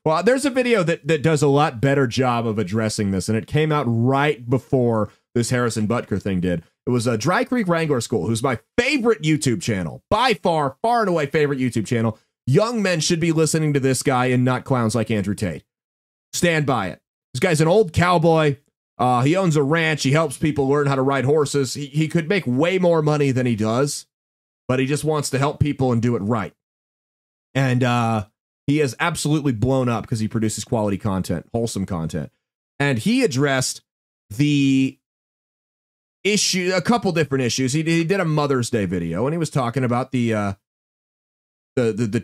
Well, there's a video that does a lot better job of addressing this, and it came out right before this Harrison Butker thing did. It was a Dry Creek Wrangler School, who's my favorite YouTube channel, by far and away favorite YouTube channel. Young men should be listening to this guy and not clowns like Andrew Tate. Stand by it. This guy's an old cowboy. He owns a ranch. He helps people learn how to ride horses. He could make way more money than he does, but he just wants to help people and do it right. And he has absolutely blown up because he produces quality content, wholesome content. And he addressed the issue, a couple different issues. He did a Mother's Day video, and he was talking about the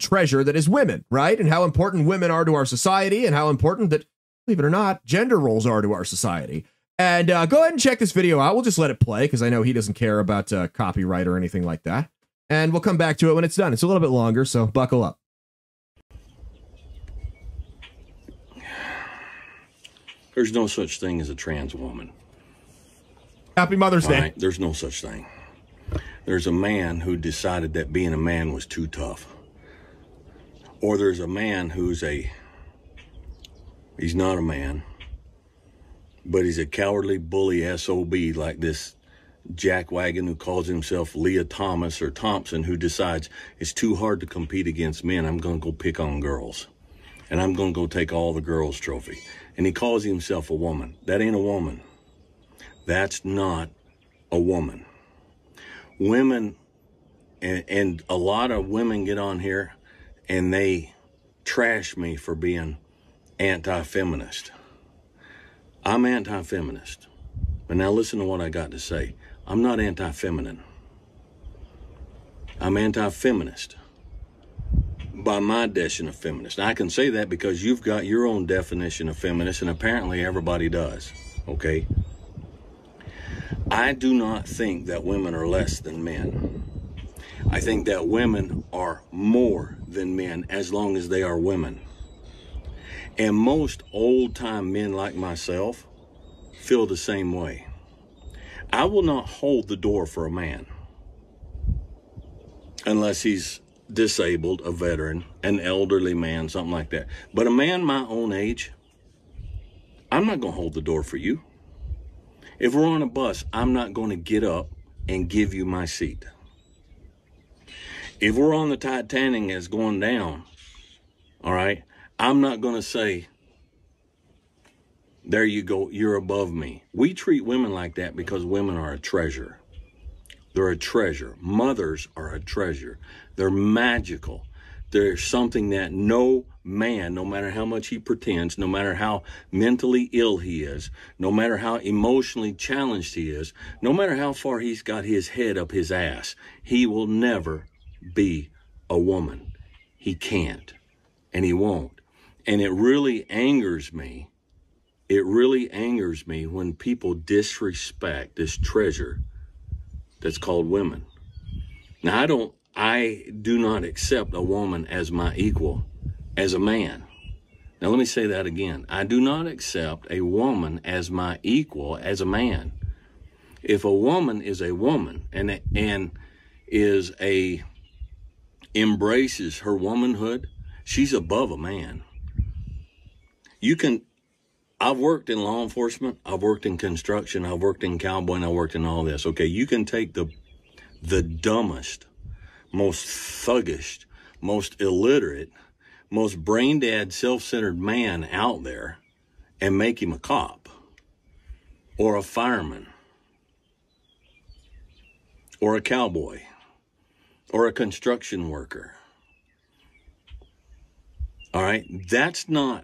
treasure that is women, right? And how important women are to our society, and how important that, believe it or not, gender roles are to our society. And go ahead and check this video out. We'll just let it play because I know he doesn't care about copyright or anything like that. And we'll come back to it when it's done. It's a little bit longer, so buckle up. There's no such thing as a trans woman. Happy Mother's Day. Right? There's no such thing. There's a man who decided that being a man was too tough. Or there's a man who's he's not a man, but he's a cowardly bully SOB like this jackwagon who calls himself Leah Thomas or Thompson, who decides it's too hard to compete against men. I'm going to go pick on girls. And I'm going to go take all the girls' trophy. And he calls himself a woman. That ain't a woman. That's not a woman. Women, and a lot of women get on here and they trash me for being anti-feminist. I'm anti-feminist. But now listen to what I got to say. I'm not anti-feminine. I'm anti-feminist. By my definition of feminist. I can say that because you've got your own definition of feminist, and apparently everybody does, okay? I do not think that women are less than men. I think that women are more than men as long as they are women. And most old-time men like myself feel the same way. I will not hold the door for a man unless he's disabled, a veteran, an elderly man, something like that. But a man my own age, I'm not going to hold the door for you. If we're on a bus, I'm not going to get up and give you my seat. If we're on the Titanic as going down, all right, I'm not going to say, there you go, you're above me. We treat women like that because women are a treasure. They're a treasure. Mothers are a treasure. They're magical. They're something that no man, no matter how much he pretends, no matter how mentally ill he is, no matter how emotionally challenged he is, no matter how far he's got his head up his ass, he will never be a woman. He can't, and he won't. And it really angers me. It really angers me when people disrespect this treasure that's called women. Now, I do not accept a woman as my equal, as a man. Now, let me say that again. I do not accept a woman as my equal, as a man. If a woman is a woman and embraces her womanhood, she's above a man. I've worked in law enforcement, I've worked in construction, I've worked in cowboy, and I've worked in all this. Okay, you can take the dumbest, most thuggish, most illiterate, most brain-dead, self-centered man out there and make him a cop or a fireman or a cowboy or a construction worker. All right, that's not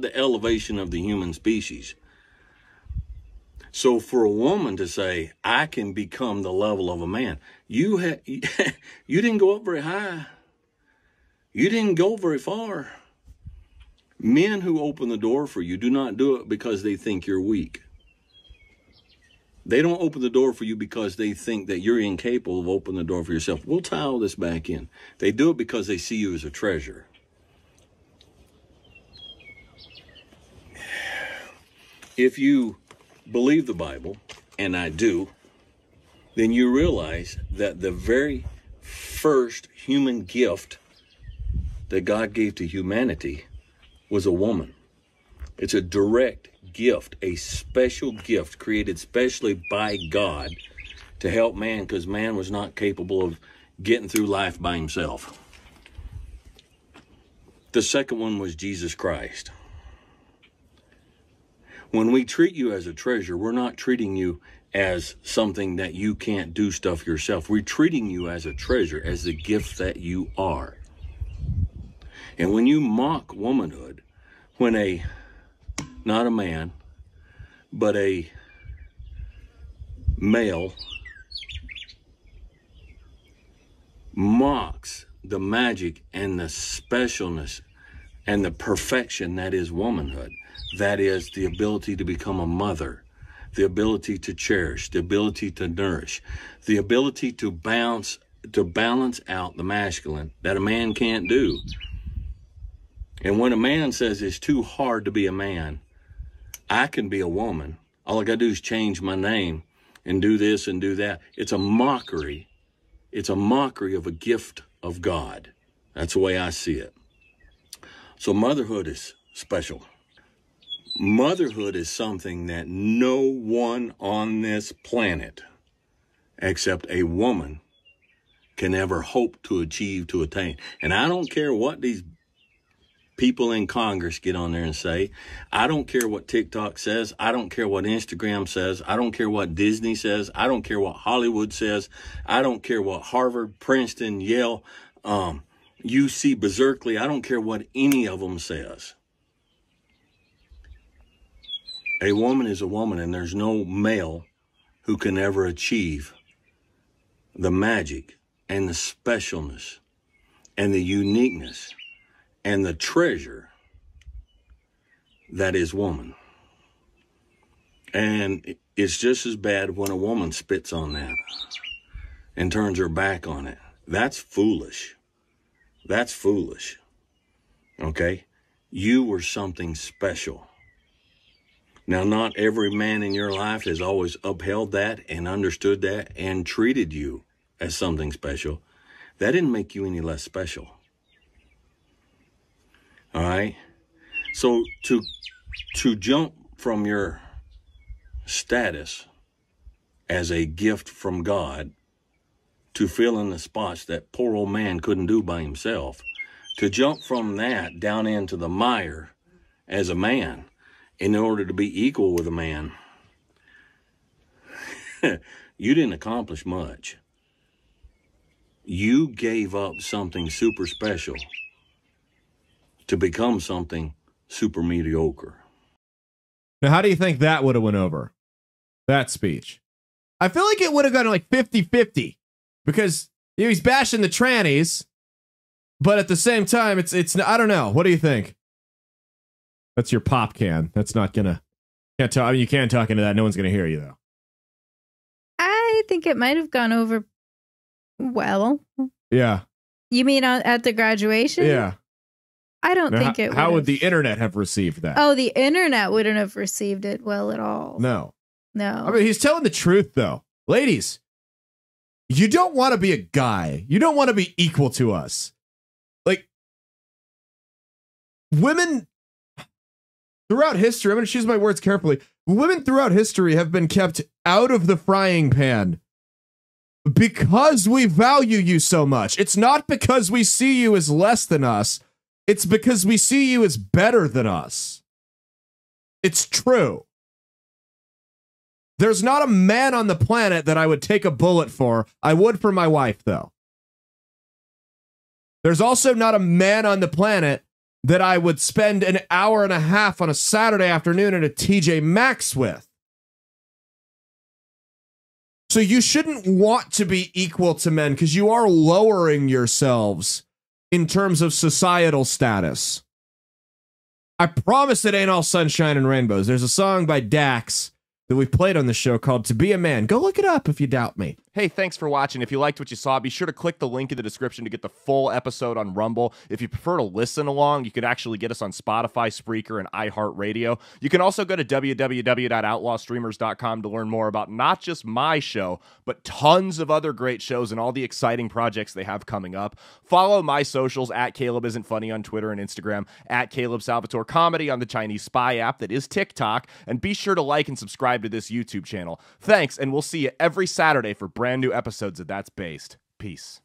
the elevation of the human species. So for a woman to say, I can become the level of a man, you didn't go up very high. You didn't go very far. Men who open the door for you do not do it because they think you're weak. They don't open the door for you because they think that you're incapable of opening the door for yourself. We'll tie all this back in. They do it because they see you as a treasure. If you believe the Bible, and I do, then you realize that the very first human gift that God gave to humanity was a woman. It's a direct gift, a special gift created specially by God to help man, because man was not capable of getting through life by himself. The second one was Jesus Christ. When we treat you as a treasure, we're not treating you as something that you can't do stuff yourself. We're treating you as a treasure, as the gift that you are. And when you mock womanhood, when not a man, but a male mocks the magic and the specialness and the perfection that is womanhood, that is the ability to become a mother, the ability to cherish, the ability to nourish, the ability to balance out the masculine that a man can't do. And when a man says it's too hard to be a man, I can be a woman. All I got to do is change my name and do this and do that. It's a mockery. It's a mockery of a gift of God. That's the way I see it. So motherhood is special. Motherhood is something that no one on this planet, except a woman, can ever hope to achieve, to attain. And I don't care what these people in Congress get on there and say. I don't care what TikTok says. I don't care what Instagram says. I don't care what Disney says. I don't care what Hollywood says. I don't care what Harvard, Princeton, Yale, UC, Berkeley. I don't care what any of them says. A woman is a woman, and there's no male who can ever achieve the magic and the specialness and the uniqueness and the treasure that is woman. And it's just as bad when a woman spits on that and turns her back on it. That's foolish. That's foolish. Okay? You were something special. Now, not every man in your life has always upheld that and understood that and treated you as something special. That didn't make you any less special. All right? So to jump from your status as a gift from God to fill in the spots that poor old man couldn't do by himself, to jump from that down into the mire as a man in order to be equal with a man, you didn't accomplish much. You gave up something super special to become something super mediocre. Now, how do you think that would have went over? That speech. I feel like it would have gone like 50-50 because he's bashing the trannies, but at the same time, it's I don't know. What do you think? That's your pop can. That's not gonna. Can't talk. I mean, you can talk into that. No one's gonna hear you though. I think it might have gone over well. Yeah. You mean at the graduation? Yeah. I don't think it would. How would the internet have received that? Oh, the internet wouldn't have received it well at all. No. No. I mean, he's telling the truth, though. Ladies, you don't want to be a guy. You don't want to be equal to us. Like, women throughout history, I'm going to choose my words carefully. Women throughout history have been kept out of the frying pan because we value you so much. It's not because we see you as less than us. It's because we see you as better than us. It's true. There's not a man on the planet that I would take a bullet for. I would for my wife, though. There's also not a man on the planet that I would spend an hour and a half on a Saturday afternoon at a TJ Maxx with. So you shouldn't want to be equal to men because you are lowering yourselves in terms of societal status. I promise it ain't all sunshine and rainbows. There's a song by Dax that we've played on the show called To Be a Man. Go look it up if you doubt me. Hey, thanks for watching. If you liked what you saw, be sure to click the link in the description to get the full episode on Rumble. If you prefer to listen along, you can actually get us on Spotify, Spreaker, and iHeartRadio. You can also go to www.outlawstreamers.com to learn more about not just my show, but tons of other great shows and all the exciting projects they have coming up. Follow my socials at Caleb Isn't Funny on Twitter and Instagram, at Caleb Salvatore Comedy on the Chinese Spy app that is TikTok, and be sure to like and subscribe to this YouTube channel. Thanks, and we'll see you every Saturday for brand new episodes of That's Based. Peace.